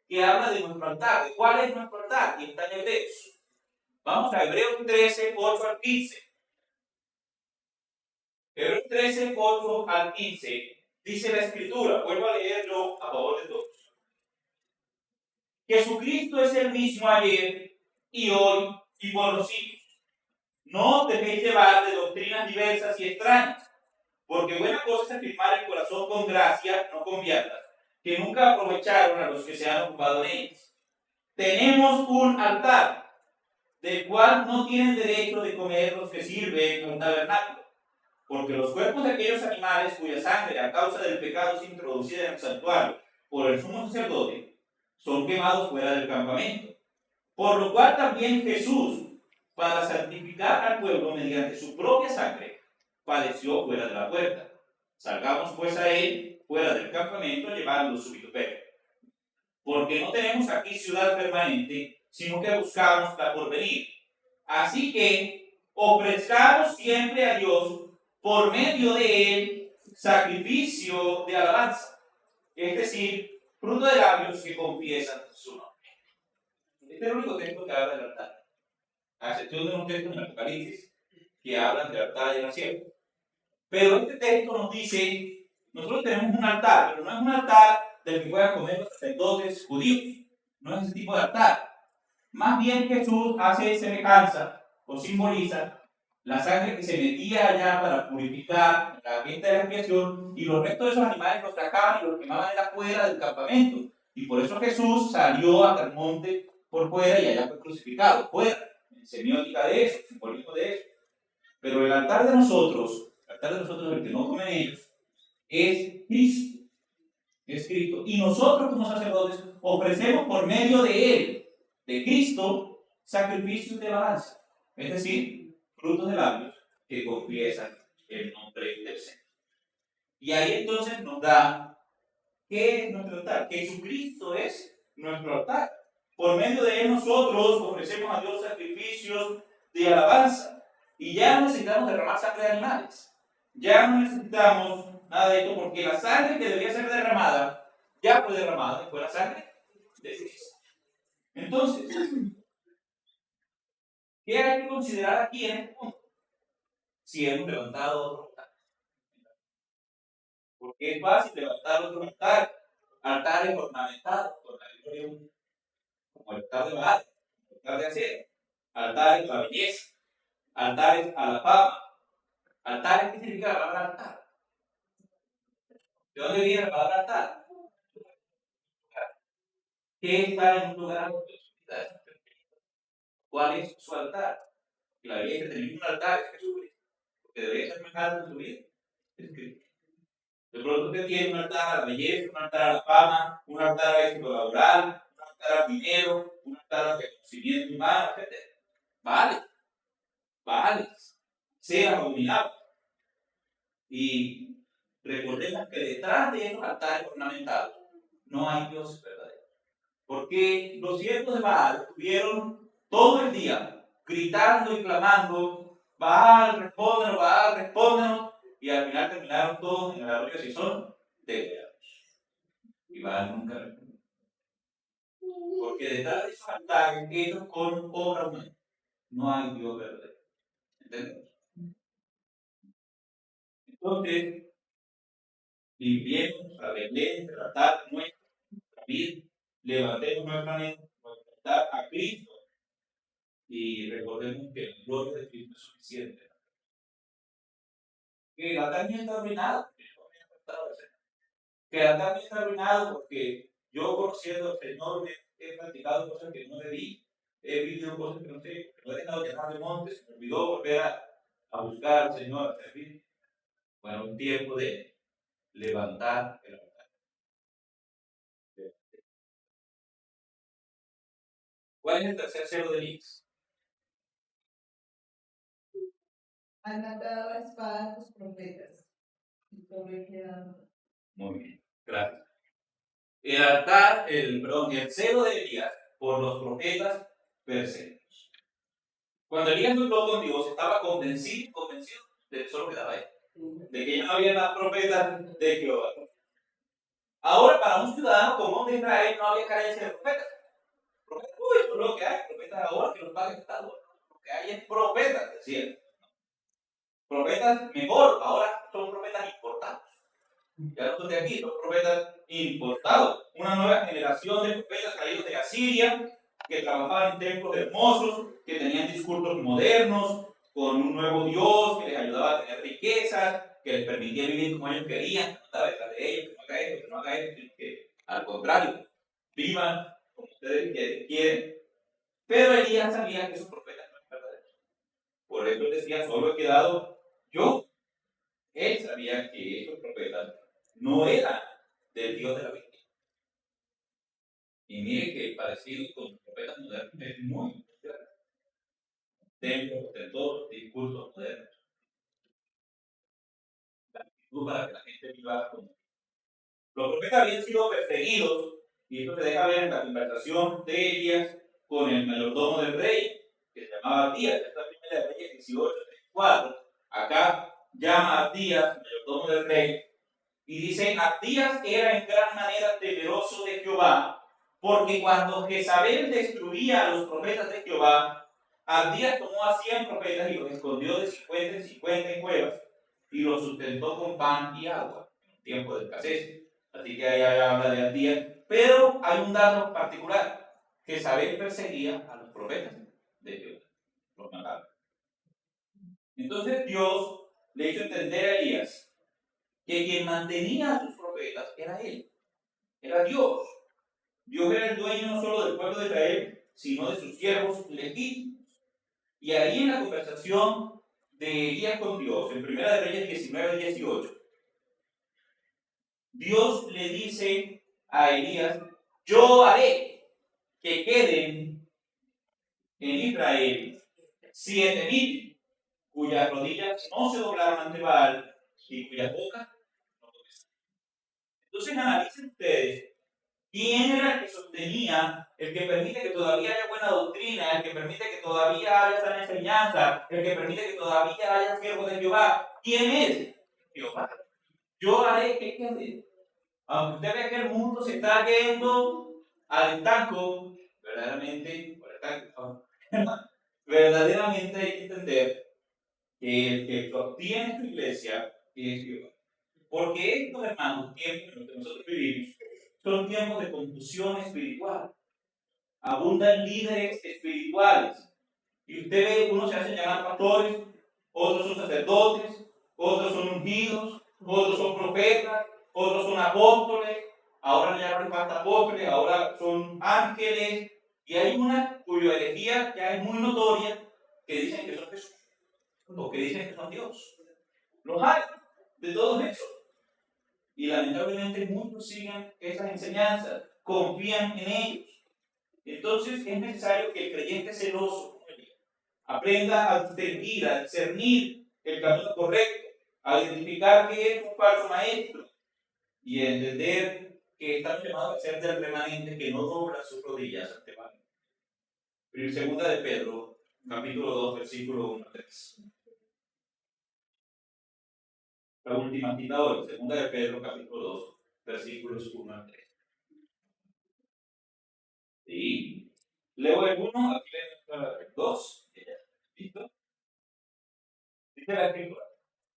que habla de nuestro altar, de cuál es nuestro altar, y está en Hebreos. Vamos a Hebreos 13, 8 al 15. Hebreos 13, 8 al 15. Dice la Escritura, vuelvo a leerlo a favor de todos. Jesucristo es el mismo ayer y hoy y por los siglos. No os dejéis llevar de doctrinas diversas y extrañas, porque buena cosa es afirmar el corazón con gracia, no con viandas, que nunca aprovecharon a los que se han ocupado en ellas. Tenemos un altar, del cual no tienen derecho de comer los que sirven en un tabernáculo, porque los cuerpos de aquellos animales cuya sangre a causa del pecado es introducida en el santuario por el sumo sacerdote son quemados fuera del campamento. Por lo cual también Jesús, para santificar al pueblo mediante su propia sangre, padeció fuera de la puerta. Salgamos pues a él fuera del campamento llevando su vituperio. Porque no tenemos aquí ciudad permanente, sino que buscamos la porvenir. Así que ofrezcamos siempre a Dios por medio de él sacrificio de alabanza, es decir, fruto de labios que confiesan su nombre. Este es el único texto que habla del altar, a excepción de unos textos en el Apocalipsis que hablan del altar y del cielo. Pero este texto nos dice, nosotros tenemos un altar, pero no es un altar del que puedan comer los sacerdotes judíos, no es ese tipo de altar. Más bien Jesús hace semejanza o simboliza la sangre que se metía allá para purificar la fiesta de la expiación, y los restos de esos animales los sacaban y los quemaban afuera del campamento. Y por eso Jesús salió hasta el monte por fuera y allá fue crucificado, fuera, en semiótica de eso, simbólico de eso. Pero el altar de nosotros, el que no comen ellos, es Cristo. Es Cristo. Y nosotros como sacerdotes ofrecemos por medio de Él, de Cristo, sacrificios de alabanza. Es decir, frutos de labios que confiesan el nombre del Señor. Y ahí entonces nos da qué es nuestro altar. Que Jesucristo es nuestro altar. Por medio de Él nosotros ofrecemos a Dios sacrificios de alabanza. Y ya no necesitamos derramar sangre de animales. Ya no necesitamos nada de esto, porque la sangre que debía ser derramada ya fue derramada y fue la sangre de Cristo. Entonces, ¿qué hay que considerar aquí en este punto? Si hemos levantado otro altar. Porque es fácil levantar otro altar. Altares ornamentados con la gloria, como el altar de Baal, el altar de acero, altares a la belleza, altares a la fama. Altares, ¿qué significa la palabra altar? ¿De dónde viene la palabra altar? ¿Qué está en un lugar? ¿Cuál es su altar? Que la Biblia dice que tenemos un altar, es Jesucristo, porque debería ser más alto en su vida, es Cristo. De pronto usted tiene un altar a la belleza, un altar a la fama, un altar al éxito laboral, un altar al dinero, un altar al reconocimiento humano, etc. Vale, sea abominable. Y recordemos que detrás de esos altares ornamentados no hay dioses verdaderos. Porque los siervos de Baal estuvieron todo el día gritando y clamando: Baal, respóndenos, y al final terminaron todos en la gloria si son degollados. Y Baal nunca respondió. Porque detrás de esos altares hechos con obra humana no hay Dios verdadero. ¿Entendemos? Entonces, limpiemos, arreglemos el altar nuestro, también levantemos nuestra mente, altar a Cristo, y recordemos que la gloria de Cristo es suficiente. Que el altar mío está arruinado, que el altar mío está arruinado porque yo, conociendo al Señor, he practicado cosas que no debí, he vivido cosas que no sé, que no he dejado llenar de montes, se me olvidó volver a buscar al Señor, a servir. Bueno, un tiempo de levantar el altar. ¿Cuál es el tercer celo de Elías? Han matado a espada a tus profetas. Muy bien, gracias. El altar, el celo de Elías por los profetas perseguidos. Cuando Elías luchó con Dios, estaba convencido de que solo quedaba él, de que ya no había más profetas de Jehová. Ahora, para un ciudadano común de Israel no había carencia de profetas. Profetas, uy, eso es lo que hay, profetas ahora que los paguen Estado. Lo que hay es profetas, decía. Profetas mejor, ahora son profetas importados. Ya no son de aquí, son profetas importados. Una nueva generación de profetas traídos de Asiria, que trabajaban en templos hermosos, que tenían discursos modernos, con un nuevo Dios que les ayudaba a tener riquezas, que les permitía vivir como ellos querían, que no estaba detrás de ellos, que no haga esto, que no haga esto, que al contrario, vivan como ustedes quieren. Pero Elías sabía que esos profetas no eran verdaderos. Por eso él decía: solo he quedado yo. Él sabía que esos profetas no eran del Dios de la Biblia. Y mire que el parecido con los profetas modernos es muy grande. Templos, ostentosos, discursos modernos. La actitud para que la gente viva como. Los profetas habían sido perseguidos, y esto se deja ver en la conversación de Elías con el mayordomo del rey, que se llamaba Abdías. Esta es la primera de Reyes 18:34. Acá llama a Abdías, mayordomo del rey, y dice: Abdías era en gran manera temeroso de Jehová, porque cuando Jezabel destruía a los profetas de Jehová, Abdías tomó a 100 profetas y los escondió de 50 en 50 en cuevas, y los sustentó con pan y agua en tiempo de escasez. Así que ahí habla de Abdías. Pero hay un dato particular: Jezabel perseguía a los profetas de Jehová, los mataba. Entonces Dios le hizo entender a Elías que quien mantenía a sus profetas era él, era Dios. Dios era el dueño no solo del pueblo de Israel, sino de sus siervos legítimos. Y ahí en la conversación de Elías con Dios, en 1 de Reyes 19:18, Dios le dice a Elías: yo haré que queden en Israel 7,000 cuyas rodillas no se doblaron ante Baal y cuyas bocas no confesaron. Entonces analicen ustedes quién era el que sostenía, el que permite que todavía haya buena doctrina, el que permite que todavía haya sana enseñanza, el que permite que todavía haya siervos de Jehová. ¿Quién es? Jehová. Yo haré que quede. Aunque usted vea que el mundo se está yendo al estanco, verdaderamente hay que entender que el que sostiene su iglesia es Jehová. Porque estos, hermanos, tiempos en los que nosotros vivimos, son tiempos de confusión espiritual. Abundan líderes espirituales. Y usted ve, unos se hacen llamar pastores, otros son sacerdotes, otros son ungidos, otros son profetas, otros son apóstoles, ahora ya no falta apóstoles, ahora son ángeles. Y hay una cuya herejía ya es muy notoria, que dicen que son Jesús, o que dicen que son Dios. Los hay, de todos esos. Y lamentablemente muchos siguen esas enseñanzas, confían en ellos. Entonces es necesario que el creyente celoso aprenda a distinguir, a discernir el camino correcto, a identificar qué es un falso maestro y a entender que estamos llamados a ser del remanente que no dobla sus rodillas ante Baal. Segunda de Pedro, capítulo 2, versículo 1 a 3. La última cita hoy, segunda de Pedro, capítulo 2, versículos 1 a 3. Sí. Leo el 1, aquí leo el 2. ¿Listo? Dice la escritura: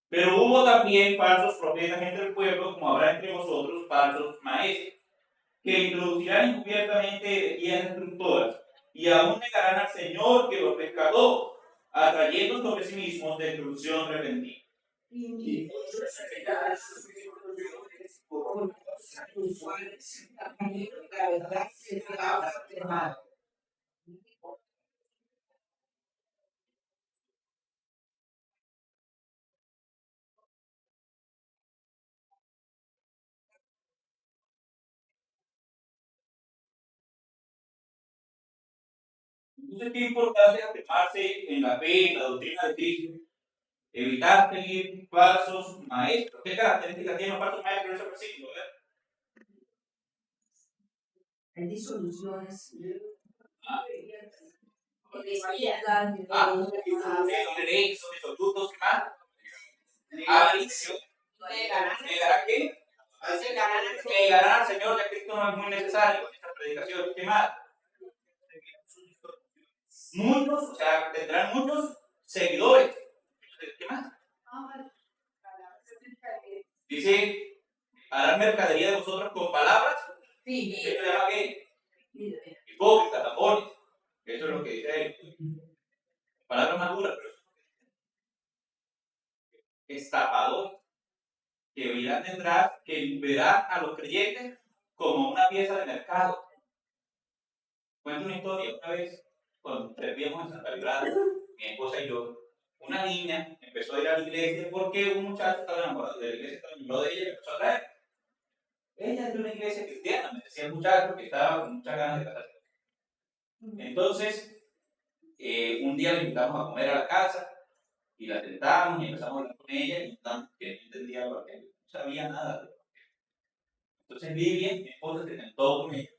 pero hubo también falsos profetas entre el pueblo, como habrá entre vosotros falsos maestros, que introducirán encubiertamente herejías destructoras, y aún negarán al Señor que los rescató, atrayendo sobre sí mismos destrucción repentina. Entonces, qué importante es afirmarse en la fe, en la doctrina de Cristo, evitar seguir falsos maestros. ¿Qué características tienen los falsos maestros en ese versículo? Hay disoluciones. Son disolutos, ¿qué más? Avaricio. ¿Negará qué? Negarán al Señor, ya Cristo no es muy necesario en esta predicación. ¿Qué más? Muchos, o sea, tendrán muchos seguidores. ¿Qué más? Dice: harán mercadería de vosotros con palabras. Sí. ¿Esto se llama qué? Hipócritas, tapones. Eso es lo que dice él. Palabras más duras, pero estapadores, que irán detrás, que verán a los creyentes como una pieza de mercado. Cuento una historia. Una vez, cuando servíamos en Santa Librada, mi esposa y yo, una niña empezó a ir a la iglesia porque un muchacho estaba enamorado de la iglesia, estaba enamorado de ella y empezó a traer. Ella es de una iglesia cristiana, me decía el muchacho que estaba con muchas ganas de casarse. Entonces, un día la invitamos a comer a la casa y la sentamos y empezamos a hablar con ella y notamos que no entendía lo que no sabía nada. Entonces Vivian, mi esposa, se sentó con ella.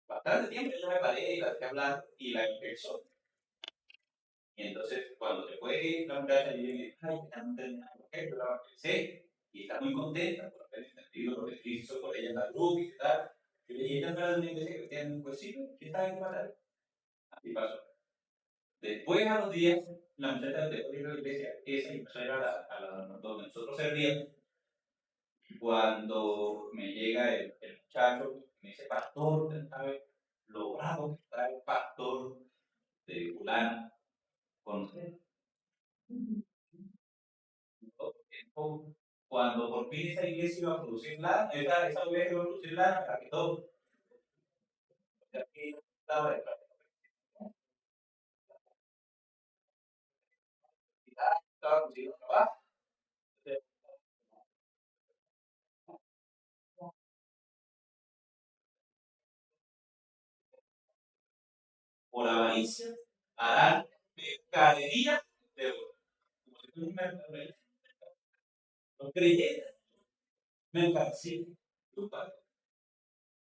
Bastante tiempo yo me paré y la dejé hablar y la empezó. Y entonces, cuando se fue la muchacha, yo le dije, ay, ya no entendí nada, yo la bauticé y está muy contenta por haber entendido lo que Cristo hizo por ella en la cruz y tal. Yo le dije, ella no era de una iglesia cristiana, pues sí, ¿quién sabe qué pasar? Así pasó. Después, a los días, la muchacha dejó de ir a la iglesia esa y empezó a ir a la donde nosotros servíamos. Cuando me llega el muchacho, me dice, pastor, usted sabe lo bravo que está el pastor de fulano con usted. Cuando por fin esa iglesia iba a producir lana, esa iglesia iba a producir lana para que todo. Ya que estaba de estaba consiguiendo trabajo. Por avaricia harán mercadería de oro. Como si fuera un mercadería. Los creyentes, mercancía.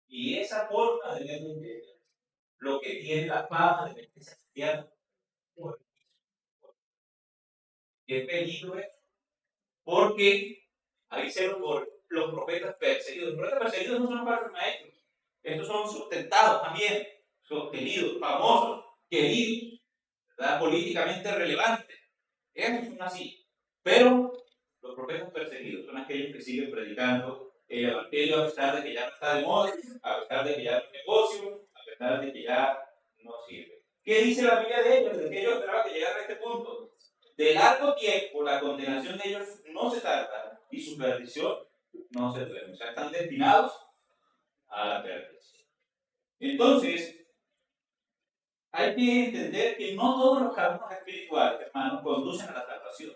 Y esa forma de ver lo que tiene la fama de la iglesia cristiana, qué peligro es, porque ahí se por los profetas perseguidos. Los profetas perseguidos no son falsos maestros, estos son sustentados también, sostenidos, famosos, queridos, ¿verdad? Políticamente relevantes. Esos son así. Pero los profetas perseguidos son aquellos que siguen predicando el evangelio a pesar de que ya no está de moda, a pesar de que ya no es negocio, a pesar de que ya no sirve. ¿Qué dice la Biblia de ellos? Desde que ellos esperaban que llegaran a este punto. De largo tiempo la condenación de ellos no se tarda y su perdición no se duerme. O sea, están destinados a la perdición. Entonces, hay que entender que no todos los caminos espirituales, hermanos, conducen a la salvación.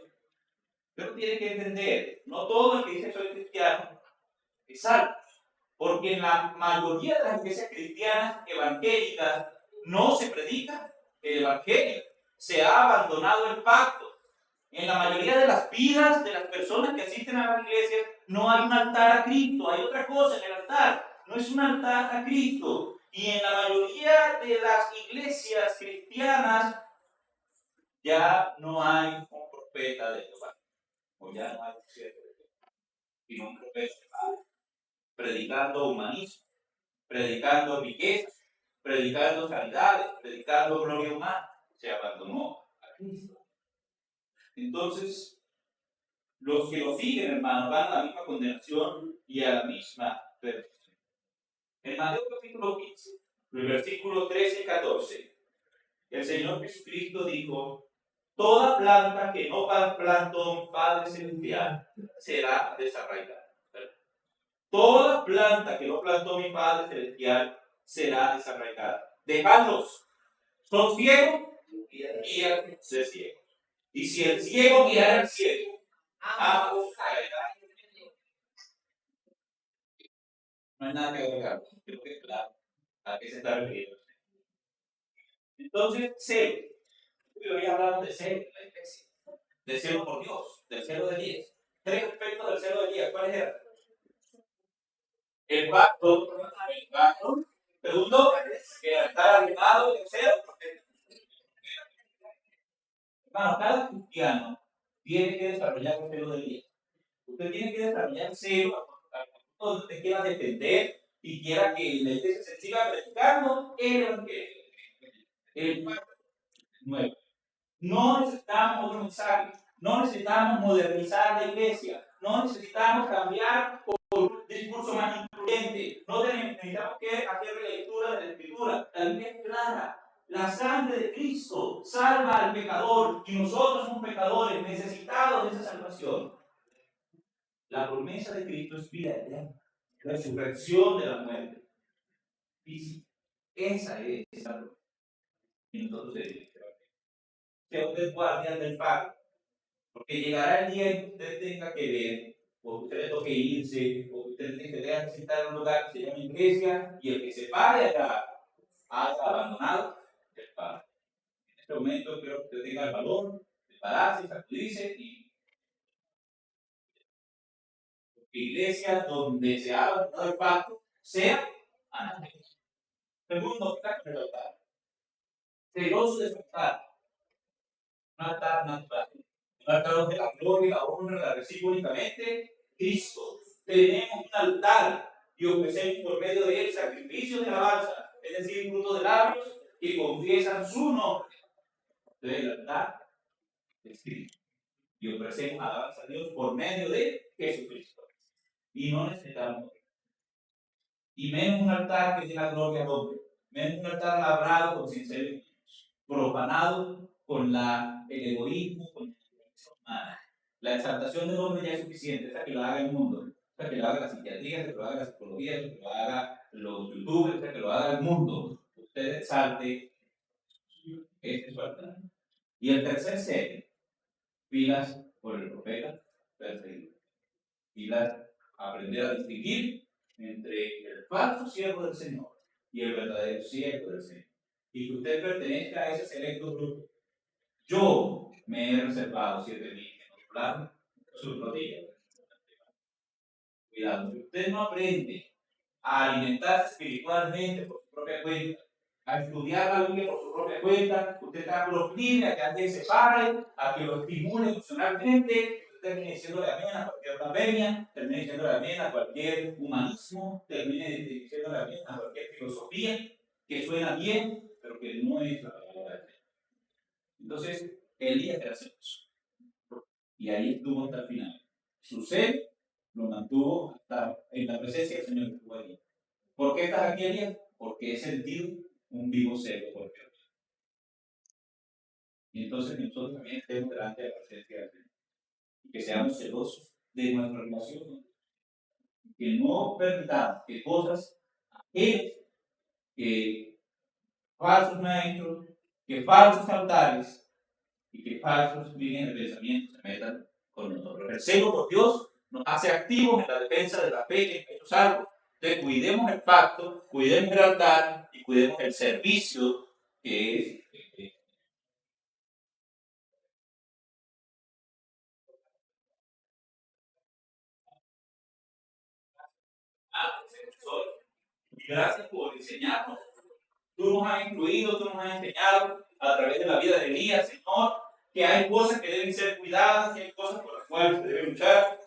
Pero tiene que entender, no todo el que dice soy cristiano es salvo. Porque en la mayoría de las iglesias cristianas evangélicas no se predica el evangelio. Se ha abandonado el pacto. En la mayoría de las vidas de las personas que asisten a las iglesias no hay un altar a Cristo, hay otra cosa en el altar. No es un altar a Cristo. Y en la mayoría de las iglesias cristianas ya no hay un profeta de Jehová. O ya no hay un siervo de Jehová, sino un profeta predicando humanismo, predicando riquezas, predicando sanidades, predicando gloria humana. Se abandonó a Cristo. Entonces, los que lo siguen, hermanos, van a la misma condenación y a la misma perdición. En Mateo capítulo 15, el versículo 13 y 14, el Señor Jesucristo dijo, toda planta que no plantó mi Padre Celestial será desarraigada. Toda planta que no plantó mi Padre Celestial será desarraigada. Dejadlos. Son ciegos, guían ser ciegos. Y si el ciego guiara al ciego, ambos caerán. No hay nada que agregar. Creo que es claro a qué se está refiriendo. Entonces, celo. Hoy hablamos de celo en la iglesia. De celo por Dios, del celo de Elías. Tres aspectos del celo de Elías. ¿Cuáles eran? El pacto. Segundo, que estar animado en celo. Hermano, cada cristiano tiene que desarrollar el celo de Elías. Usted tiene que desarrollar el celo donde usted quiera defender y quiera que la iglesia se siga predicando el evangelio. El pacto nuevo. No necesitamos otro mensaje, no necesitamos modernizar la iglesia, no necesitamos cambiar por un discurso más incluyente, no necesitamos que hacer lectura de la escritura. La Biblia es clara. La sangre de Cristo salva al pecador y nosotros somos pecadores necesitados de esa salvación. La promesa de Cristo es vida eterna, resurrección de la muerte física. Esa es la promesa. Y entonces, sea usted guardián del pacto, porque llegará el día en que usted tenga que ver o que usted le toque irse, o que usted tenga que sentar en un lugar que se llama iglesia, y el que se pare allá haya abandonado el Padre. En este momento creo que usted tenga el valor de pararse, sacudirse y iglesia donde se ha abandonado el pacto sea anatema. Segundo, está con el altar. Celoso de su altar. Un altar natural. Un altar donde la gloria y la honra la recibe únicamente Cristo. Tenemos un altar y ofrecemos por medio de él sacrificio de alabanza, es decir, fruto de labios que confiesan su nombre. Entonces, el altar es Cristo. Y ofrecemos alabanza a Dios por medio de Jesucristo. Y no necesitamos. Y menos un altar que tiene la gloria al hombre. Menos un altar labrado con sinceridad, profanado con el egoísmo, con la naturaleza humana. La exaltación del hombre ya es suficiente, esa que lo haga el mundo, esa que lo haga la psiquiatría, esa que lo haga la psicología, esa que lo haga los youtubers, esa que lo haga el mundo. Usted exalte, este es su altar. Y el tercer sello, pilas por el profeta perseguido. Pilas, aprender a distinguir entre el falso siervo del Señor y el verdadero siervo del Señor. Y que usted pertenezca a ese selecto grupo. Yo me he reservado 7 días en doblar sus rodillas. Cuidado, si usted no aprende a alimentarse espiritualmente por su propia cuenta, a estudiar la Biblia por su propia cuenta, usted está proclive a que alguien se pare, a que lo estimule emocionalmente, usted termine diciéndole amén a cualquier blasfemia, termine diciéndole amén a cualquier humanismo, termine diciéndole amén a cualquier filosofía que suena bien, pero que no es la palabra de Dios. Entonces, Elías era celoso. Y ahí estuvo hasta el final. Su sed lo mantuvo hasta en la presencia del Señor que estuvo allí. ¿Por qué estás aquí, Elías? Porque he sentido un vivo celo por Dios. Y entonces nosotros también estemos delante de la presencia del Señor. Y que seamos celosos de nuestra relación con Dios. Que no permitamos que cosas ajenas, que falsos maestros, que falsos altares y que falsos líneas de pensamiento se metan con nosotros. El celo por Dios nos hace activos en la defensa de la fe que es Cristo salvo. Entonces, cuidemos el pacto, cuidemos el altar y cuidemos el servicio que es. Gracias por enseñarnos. Tú nos has incluido, tú nos has enseñado a través de la vida de Elías, Señor, que hay cosas que deben ser cuidadas, que hay cosas por las cuales se debe luchar,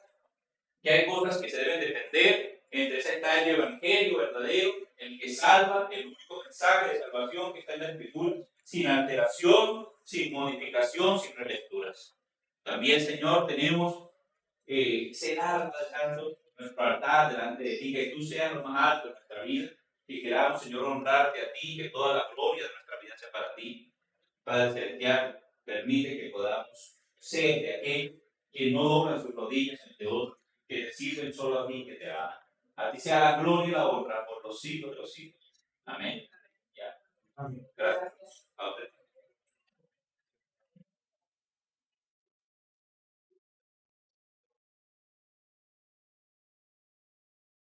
que hay cosas que se deben defender. Entre esa está el evangelio verdadero, el que salva, el único mensaje de salvación que está en la Escritura, sin alteración, sin modificación, sin relecturas. También, Señor, tenemos cenar alzando nuestro altar delante de ti, que tú seas lo más alto de nuestra vida, y queramos, Señor, honrarte a ti, que toda la gloria de nuestra vida sea para ti. Padre Celestial, permite que podamos ser de aquel que no dobla sus rodillas ante otros, que te sirven solo a ti, que te aman. A ti sea la gloria y la honra por los siglos de los siglos. Amén. Ya. Amén. Gracias.